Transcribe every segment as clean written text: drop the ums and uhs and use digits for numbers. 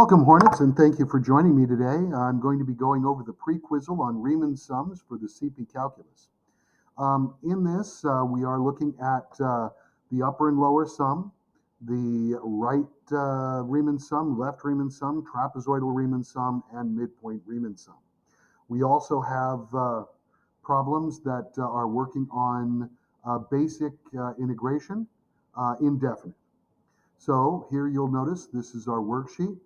Welcome, Hornets, and thank you for joining me today. I'm going to be going over the pre-quizzle on Riemann sums for the CP calculus. In this, we are looking at the upper and lower sum, the right Riemann sum, left Riemann sum, trapezoidal Riemann sum, and midpoint Riemann sum. We also have problems that are working on basic integration, indefinite. So here you'll notice this is our worksheet.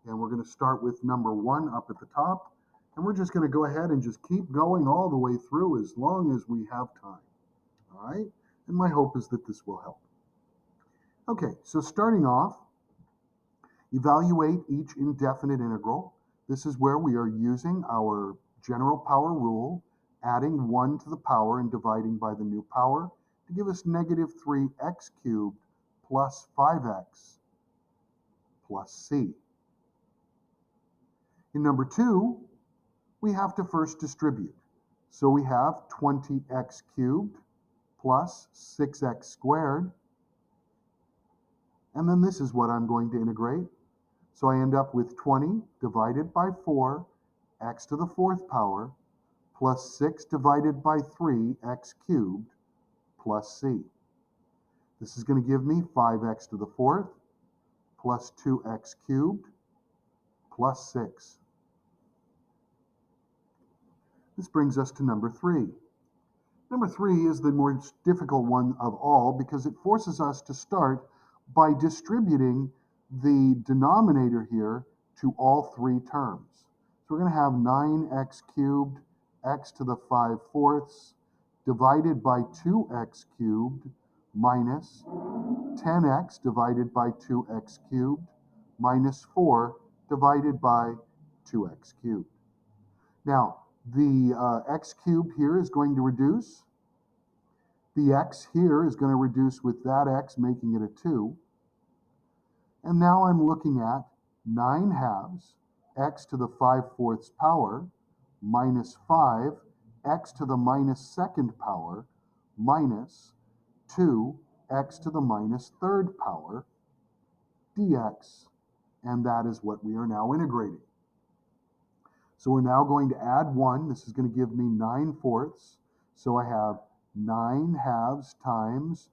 And we're going to start with number 1 up at the top. And we're just going to go ahead and just keep going all the way through as long as we have time. All right? And my hope is that this will help. Okay, so starting off, evaluate each indefinite integral. This is where we are using our general power rule, adding 1 to the power and dividing by the new power to give us negative 3x cubed plus 5x plus c. In number 2, we have to first distribute. So we have 20x cubed plus 6x squared. And then this is what I'm going to integrate. So I end up with 20 divided by 4, x to the 4th power, plus 6 divided by 3, x cubed, plus c. This is going to give me 5x to the 4th, plus 2x cubed, plus 6. This brings us to number 3. Number 3 is the most difficult one of all because it forces us to start by distributing the denominator here to all 3 terms. So we're going to have 9x cubed, x to the 5/4 divided by 2x cubed minus 10x divided by 2x cubed minus 4 divided by 2x cubed. Now, the x cubed here is going to reduce. The x here is going to reduce with that x, making it a 2. And now I'm looking at 9 halves, x to the 5/4 power, minus 5, x to the minus 2nd power, minus 2, x to the minus 3rd power, dx. And that is what we are now integrating. So we're now going to add 1. This is going to give me 9/4. So I have 9 halves times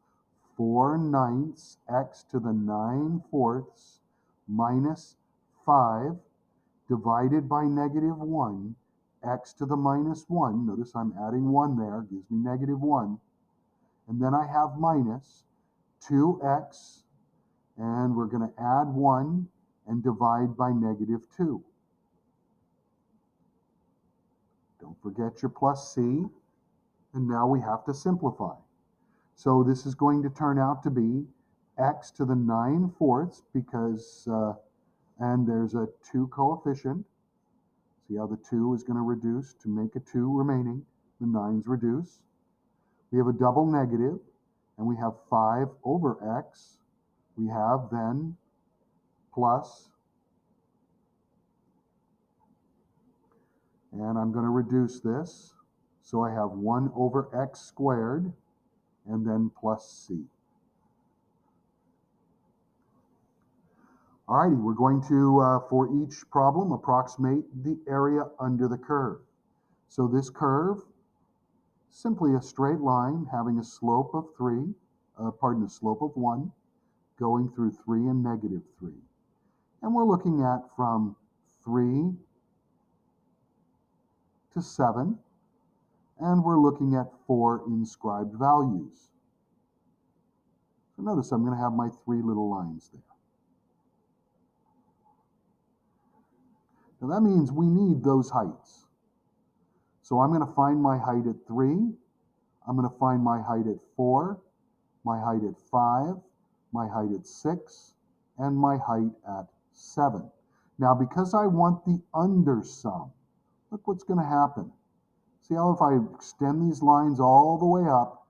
4/9 x to the 9/4 minus 5 divided by negative 1 x to the minus 1. Notice I'm adding 1 there, gives me negative 1. And then I have minus 2x, and we're going to add 1 and divide by negative 2. Don't forget your plus c. And now we have to simplify. So this is going to turn out to be x to the 9/4 because, and there's a 2 coefficient. See how the 2 is going to reduce to make a 2 remaining. The 9's reduce. We have a double negative, and we have 5 over x. We have then plus, and I'm going to reduce this. So I have 1 over x squared, and then plus c. Alrighty, we're going to, for each problem, approximate the area under the curve. So this curve, simply a straight line having a slope of a slope of 1, going through 3 and negative 3. And we're looking at from 3 to 7, and we're looking at 4 inscribed values. So notice I'm going to have my 3 little lines there. Now that means we need those heights. So I'm going to find my height at 3, I'm going to find my height at 4, my height at 5, my height at 6, and my height at 7. Now because I want the undersum, look what's going to happen. See how if I extend these lines all the way up,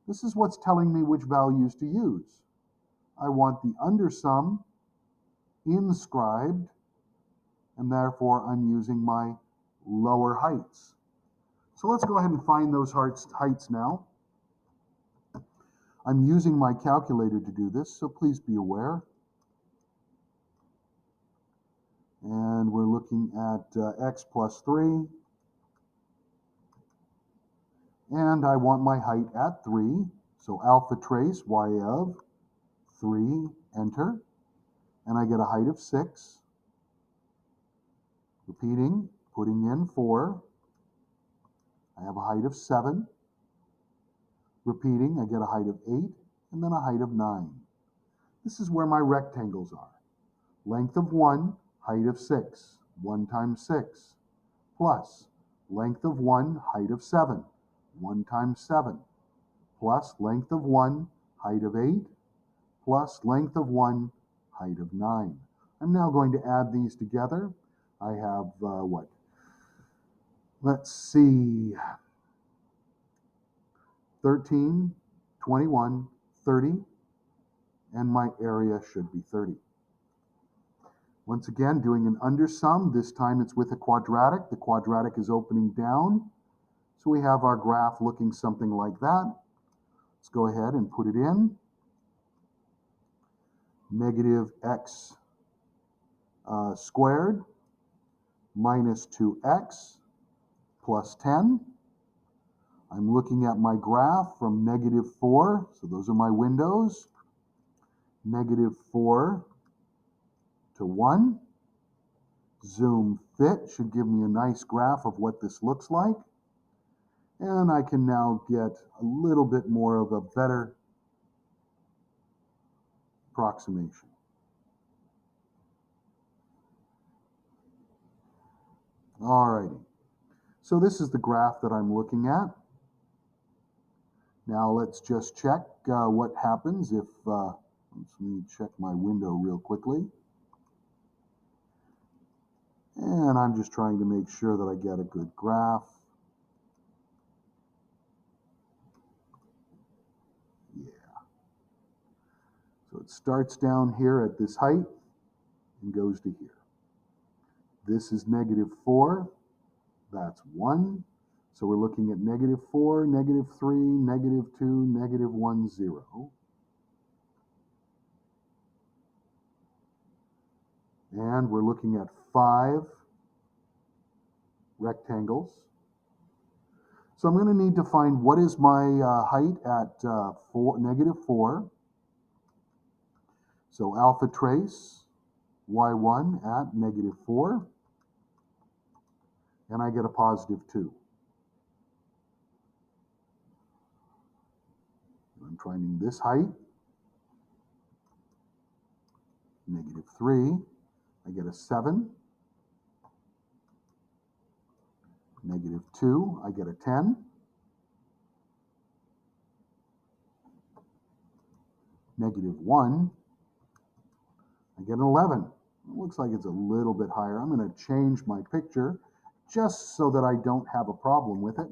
this is what's telling me which values to use. I want the undersum inscribed, and therefore I'm using my lower heights. So let's go ahead and find those heights now. I'm using my calculator to do this, so please be aware. looking at x plus 3. And I want my height at 3. So alpha trace y of 3, enter. And I get a height of 6. Repeating, putting in 4. I have a height of 7. Repeating, I get a height of 8, and then a height of 9. This is where my rectangles are. Length of 1, height of 6. 1 times 6. Plus length of 1, height of 7. 1 times 7. Plus length of 1, height of 8. Plus length of 1, height of 9. I'm now going to add these together. I have what? Let's see. 13, 21, 30, and my area should be 30. Once again, doing an undersum. This time it's with a quadratic. The quadratic is opening down. So we have our graph looking something like that. Let's go ahead and put it in. Negative x squared minus 2x plus 10. I'm looking at my graph from negative 4, so those are my windows. Negative 4 to 1. Zoom fit should give me a nice graph of what this looks like. And I can now get a little bit more of a better approximation. Alrighty. So this is the graph that I'm looking at. Now let's just check what happens if, let me check my window real quickly. And I'm just trying to make sure that I get a good graph. Yeah. So it starts down here at this height and goes to here. This is negative 4. That's 1. So we're looking at negative 4, negative 3, negative 2, negative 1, 0. And we're looking at 5 rectangles. So I'm going to need to find what is my height at negative 4. So alpha trace y1 at negative 4. And I get a positive 2. I'm finding this height, negative 3. I get a 7. Negative 2, I get a 10. Negative 1, I get an 11. It looks like it's a little bit higher. I'm going to change my picture just so that I don't have a problem with it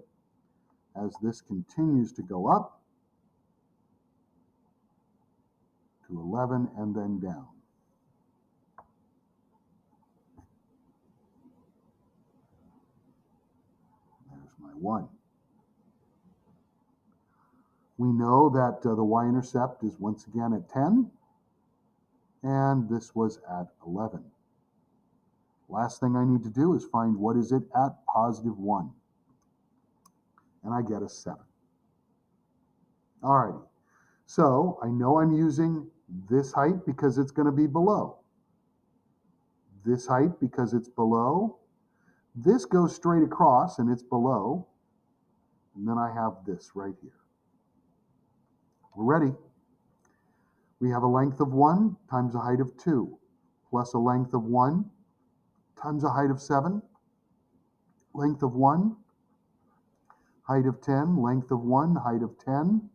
as this continues to go up to 11 and then down. There's my 1. We know that the y-intercept is once again at 10, and this was at 11. Last thing I need to do is find what is it at positive 1. And I get a 7. Alrighty. So I know I'm using this height because it's going to be below. This height because it's below. This goes straight across and it's below. And then I have this right here. We're ready. We have a length of 1 times a height of 2 plus a length of 1 times a height of 7. Length of 1, height of 10, length of 1, height of 10.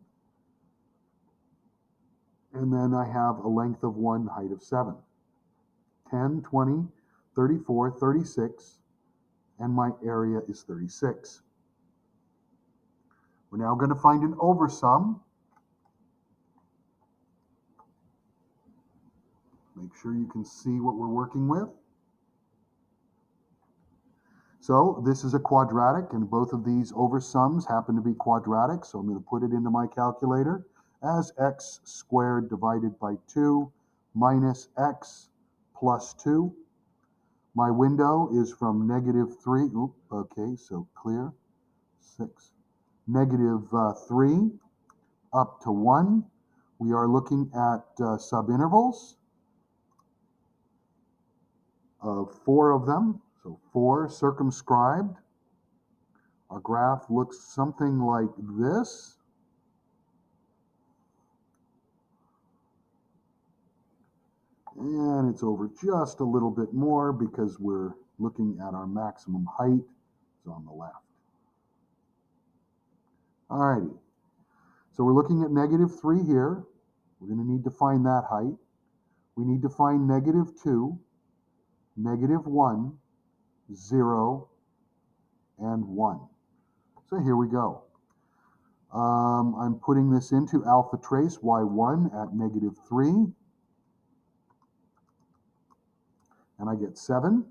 And then I have a length of 1, height of 7. 10, 20, 34, 36, and my area is 36. We're now going to find an oversum. Make sure you can see what we're working with. So this is a quadratic, and both of these oversums happen to be quadratic, so I'm going to put it into my calculator as x squared divided by 2 minus x plus 2. My window is from -3, okay, so clear, 6, -3 up to 1. We are looking at subintervals of 4 of them, so 4 circumscribed. Our graph looks something like this. And it's over just a little bit more because we're looking at our maximum height. It's on the left. All righty. So we're looking at -3 here. We're going to need to find that height. We need to find -2, -1, 0, and 1. So here we go. I'm putting this into alpha trace y1 at -3. And I get 7.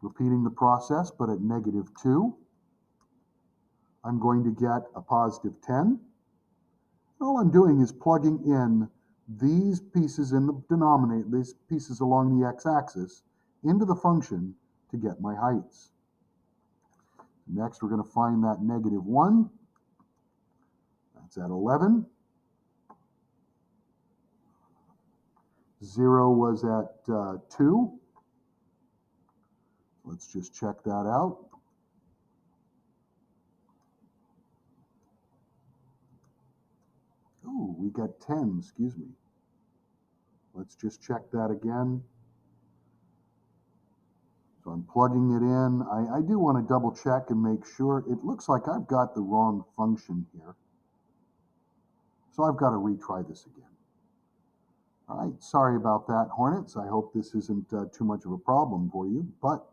Repeating the process, but at -2. I'm going to get a positive 10. All I'm doing is plugging in these pieces in the denominator, these pieces along the x-axis, into the function to get my heights. Next, we're going to find that -1. That's at 11. 0 was at 2. Let's just check that out. Oh, we got 10, excuse me. Let's just check that again. So I'm plugging it in. I do want to double check and make sure. It looks like I've got the wrong function here. So I've got to retry this again. All right, sorry about that, Hornets. I hope this isn't too much of a problem for you, but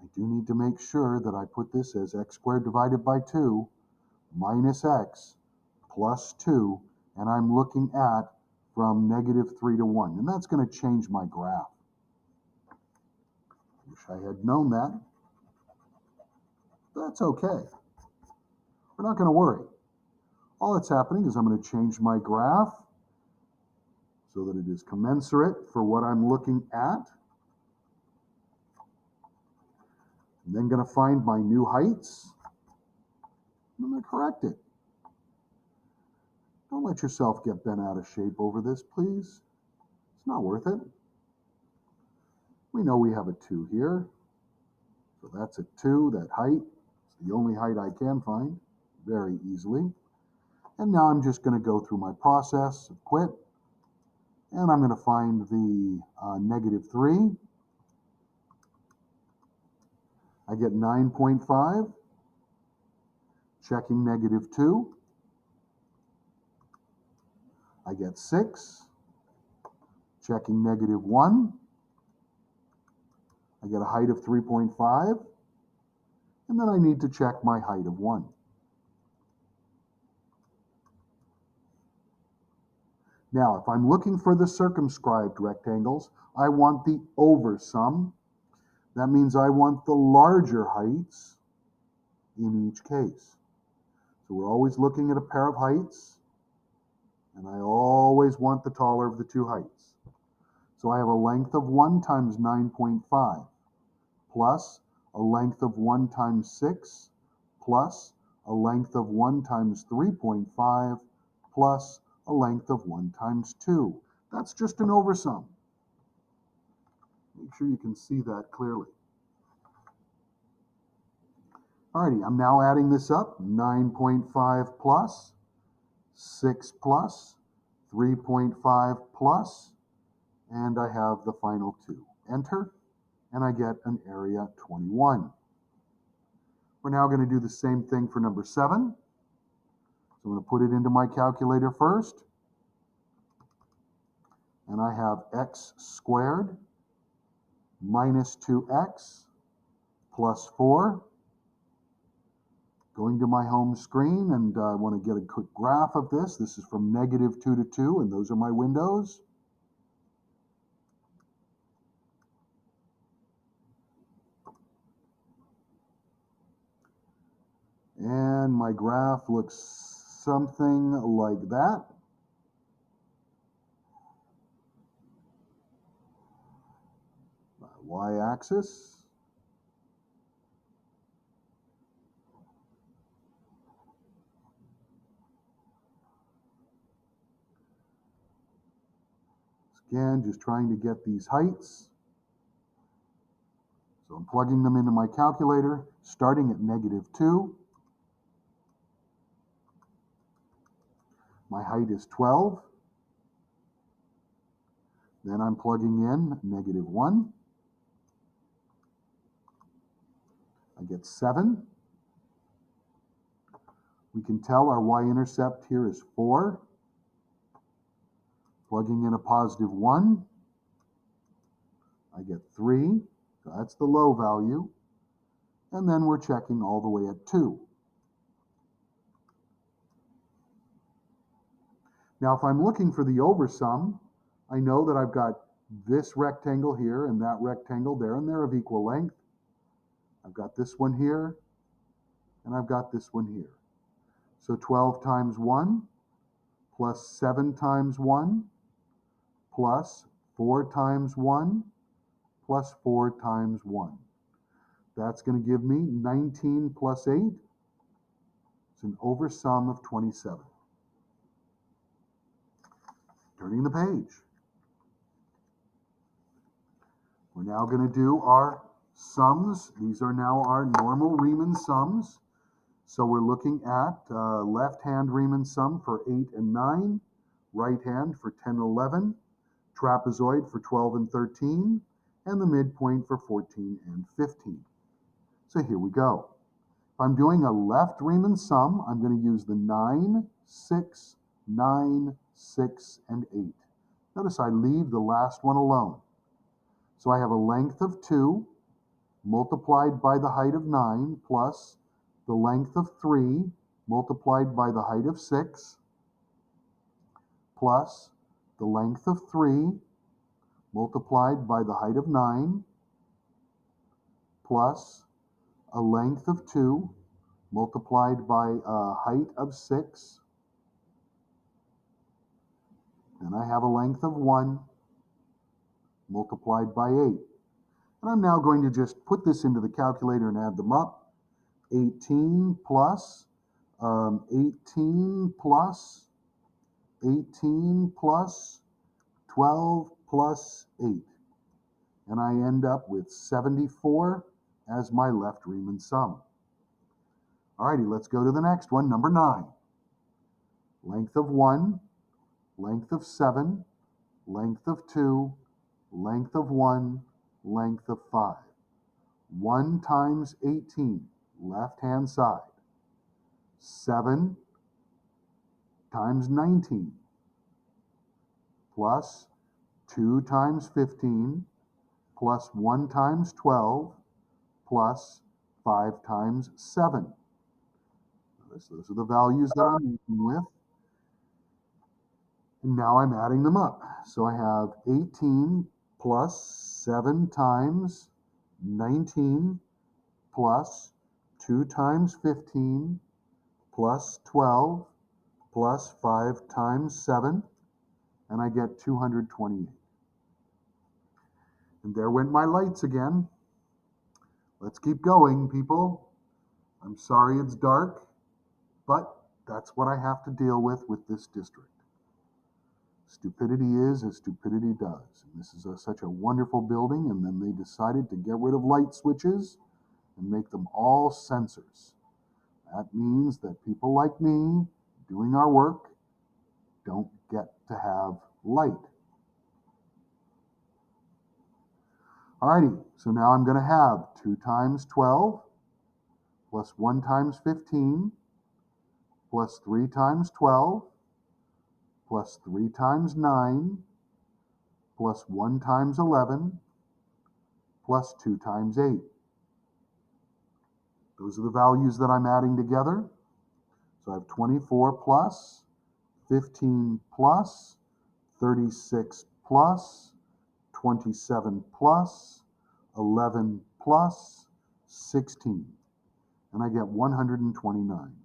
I do need to make sure that I put this as x squared divided by 2 minus x plus 2, and I'm looking at from -3 to 1, and that's going to change my graph. Wish I had known that. That's okay. We're not going to worry. All that's happening is I'm going to change my graph so that it is commensurate for what I'm looking at. I'm then going to find my new heights. I'm going to correct it. Don't let yourself get bent out of shape over this, please. It's not worth it. We know we have a 2 here. So that's a 2, that height. It's the only height I can find very easily. And now I'm just going to go through my process of quit. And I'm going to find the -3. I get 9.5. Checking -2. I get 6. Checking -1. I get a height of 3.5. And then I need to check my height of 1. Now, if I'm looking for the circumscribed rectangles, I want the oversum. That means I want the larger heights in each case. So we're always looking at a pair of heights, and I always want the taller of the 2 heights. So I have a length of 1 times 9.5 plus a length of 1 times 6 plus a length of 1 times 3.5 plus a length of 1 times 2. That's just an oversum. Make sure you can see that clearly. Alrighty, I'm now adding this up. 9.5 plus, 6 plus, 3.5 plus, and I have the final 2. Enter, and I get an area 21. We're now going to do the same thing for number 7. So I'm going to put it into my calculator first. And I have x squared minus 2x plus 4. Going to my home screen, and I want to get a quick graph of this. This is from -2 to 2, and those are my windows. And my graph looks something like that. y-axis. Again, just trying to get these heights. So I'm plugging them into my calculator, starting at -2. My height is 12. Then I'm plugging in -1. I get 7. We can tell our y-intercept here is 4. Plugging in a +1, I get 3. So that's the low value. And then we're checking all the way at 2. Now, if I'm looking for the oversum, I know that I've got this rectangle here and that rectangle there, and they're of equal length. I've got this one here, and I've got this one here. So 12 times 1 plus 7 times 1 plus 4 times 1 plus 4 times 1. That's going to give me 19 plus 8. It's an oversum of 27. Turning the page. We're now going to do our sums. These are now our normal Riemann sums. So we're looking at left-hand Riemann sum for 8 and 9, right hand for 10 and 11, trapezoid for 12 and 13, and the midpoint for 14 and 15. So here we go. If I'm doing a left Riemann sum, I'm going to use the 9, 6, 9, 6, and 8. Notice I leave the last one alone. So I have a length of 2 multiplied by the height of 9 plus the length of 3 multiplied by the height of 6 plus the length of 3 multiplied by the height of 9 plus a length of 2 multiplied by a height of 6. And I have a length of 1 multiplied by 8. And I'm now going to just put this into the calculator and add them up. 18 plus 18 plus 18 plus 12 plus 8. And I end up with 74 as my left Riemann sum. Alrighty, let's go to the next one, number 9. Length of 1, length of 7, length of 2, length of 1, length of 5. 1 times 18, left-hand side. 7 times 19, plus 2 times 15, plus 1 times 12, plus 5 times 7. Those are the values that I'm working with. And now I'm adding them up. So I have 18 plus 7 times 19 plus 2 times 15 plus 12 plus 5 times 7, and I get 228. And there went my lights again. Let's keep going, people. I'm sorry it's dark, but that's what I have to deal with this district. Stupidity is as stupidity does. And this is such a wonderful building, and then they decided to get rid of light switches and make them all sensors. That means that people like me doing our work don't get to have light. Alrighty, so now I'm going to have 2 times 12 plus 1 times 15 plus 3 times 12 plus 3 times 9 plus 1 times 11 plus 2 times 8. Those are the values that I'm adding together. So I have 24 plus, 15 plus, 36 plus, 27 plus, 11 plus, 16. And I get 129.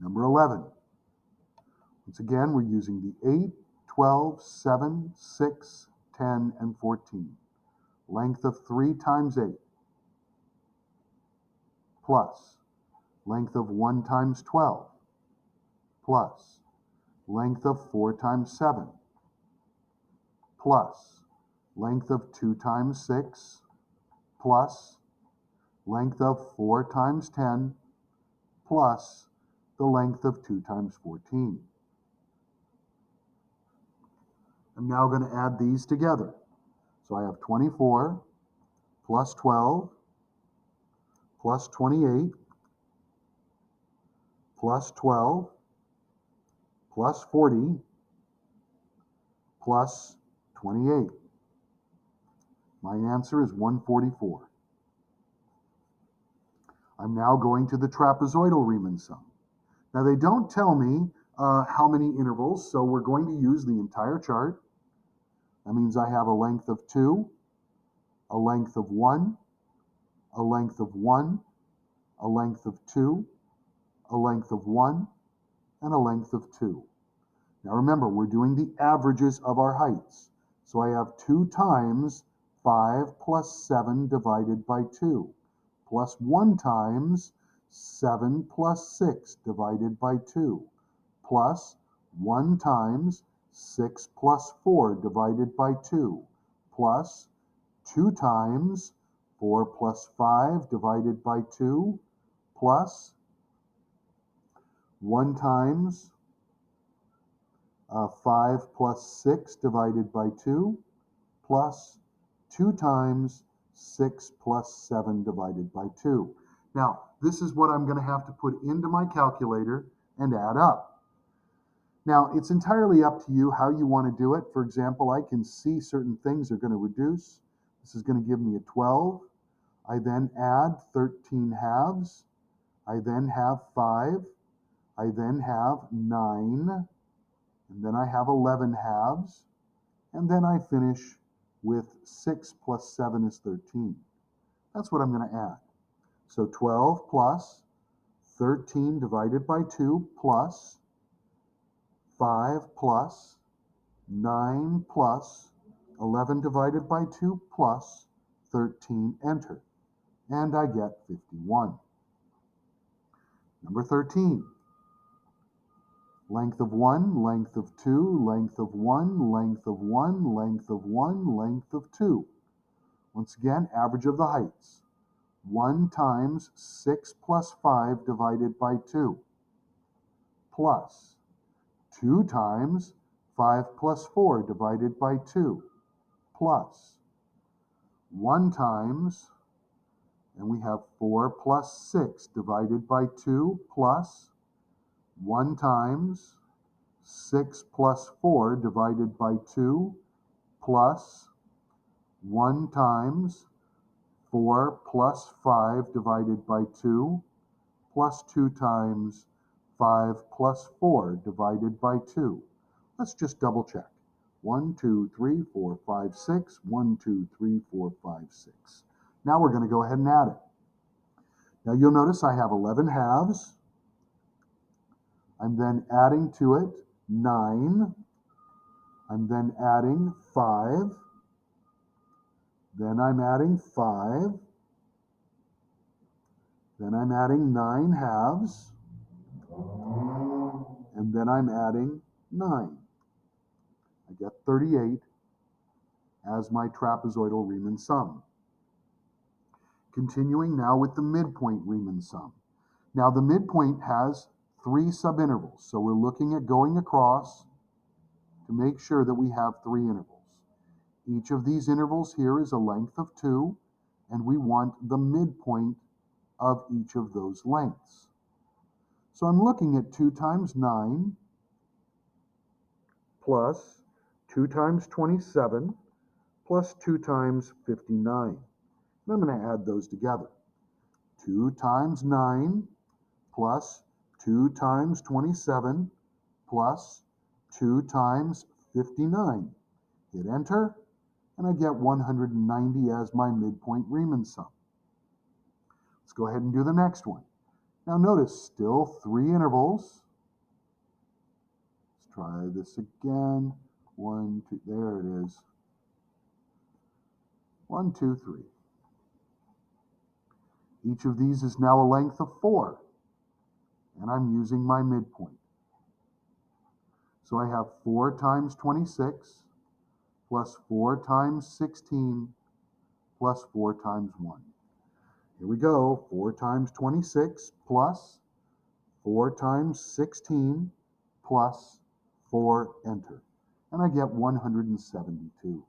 Number 11. Once again, we're using the 8, 12, 7, 6, 10, and 14. Length of 3 times 8 plus length of 1 times 12 plus length of 4 times 7 plus length of 2 times 6 plus length of 4 times 10 plus the length of 2 times 14. I'm now going to add these together. So I have 24 plus 12 plus 28 plus 12 plus 40 plus 28. My answer is 144. I'm now going to the trapezoidal Riemann sum. Now they don't tell me how many intervals, so we're going to use the entire chart. That means I have a length of 2, a length of 1, a length of 1, a length of 2, a length of 1, and a length of 2. Now remember, we're doing the averages of our heights. So I have 2 times 5 plus 7 divided by 2, plus 1 times 7 plus 6 divided by 2, plus 1 times 6 plus 4 divided by 2, plus 2 times 4 plus 5 divided by 2, plus 1 times 5 plus 6 divided by 2, plus 2 times 6 plus 7 divided by 2. Now, this is what I'm going to have to put into my calculator and add up. Now, it's entirely up to you how you want to do it. For example, I can see certain things are going to reduce. This is going to give me a 12. I then add 13 halves. I then have 5. I then have 9. And then I have 11 halves. And then I finish with 6 plus 7 is 13. That's what I'm going to add. So 12 plus 13 divided by 2 plus 5 plus 9 plus 11 divided by 2 plus 13, enter. And I get 51. Number 13. Length of 1, length of 2, length of 1, length of 1, length of 1, length of 2. Once again, average of the heights. 1 times 6 plus 5 divided by 2, plus 2 times 5 plus 4 divided by 2, plus 1 times, and we have 4 plus 6 divided by 2, plus 1 times 6 plus 4 divided by 2, plus 1 times 4 plus 5 divided by 2, plus 2 times 5 plus 4 divided by 2. Let's just double check. 1, 2, 3, 4, 5, 6. 1, 2, 3, 4, 5, 6. Now we're going to go ahead and add it. Now you'll notice I have 11 halves. I'm then adding to it 9. I'm then adding 5. Then I'm adding 5. Then I'm adding 9 halves. And then I'm adding 9. I get 38 as my trapezoidal Riemann sum. Continuing now with the midpoint Riemann sum. Now the midpoint has 3 subintervals, so we're looking at going across to make sure that we have 3 intervals. Each of these intervals here is a length of 2, and we want the midpoint of each of those lengths. So I'm looking at 2 times 9 plus 2 times 27 plus 2 times 59. And I'm going to add those together. 2 times 9 plus 2 times 27 plus 2 times 59. Hit enter, and I get 190 as my midpoint Riemann sum. Let's go ahead and do the next one. Now notice, still 3 intervals. Let's try this again. 1, 2, there it is. 1, 2, 3. Each of these is now a length of 4, and I'm using my midpoint. So I have 4 times 26 plus 4 times 16 plus 4 times 1. Here we go. 4 times 26 plus 4 times 16 plus 4, enter. And I get 172.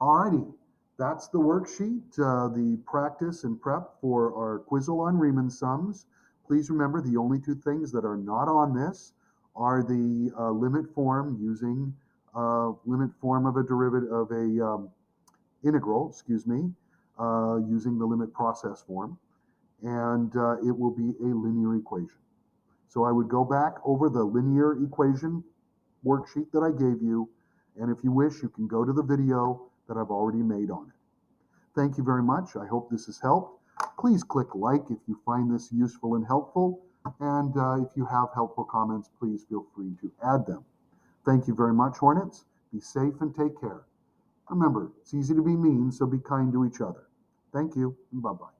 Alrighty, that's the worksheet, the practice and prep for our Quizzle on Riemann sums. Please remember the only two things that are not on this are the limit form using limit form of a derivative of a integral, using the limit process form, and it will be a linear equation. So I would go back over the linear equation worksheet that I gave you, and if you wish, you can go to the video that I've already made on it. Thank you very much. I hope this has helped. Please click like if you find this useful and helpful, and if you have helpful comments, please feel free to add them. Thank you very much, Hornets. Be safe and take care. Remember, it's easy to be mean, so be kind to each other. Thank you, and bye-bye.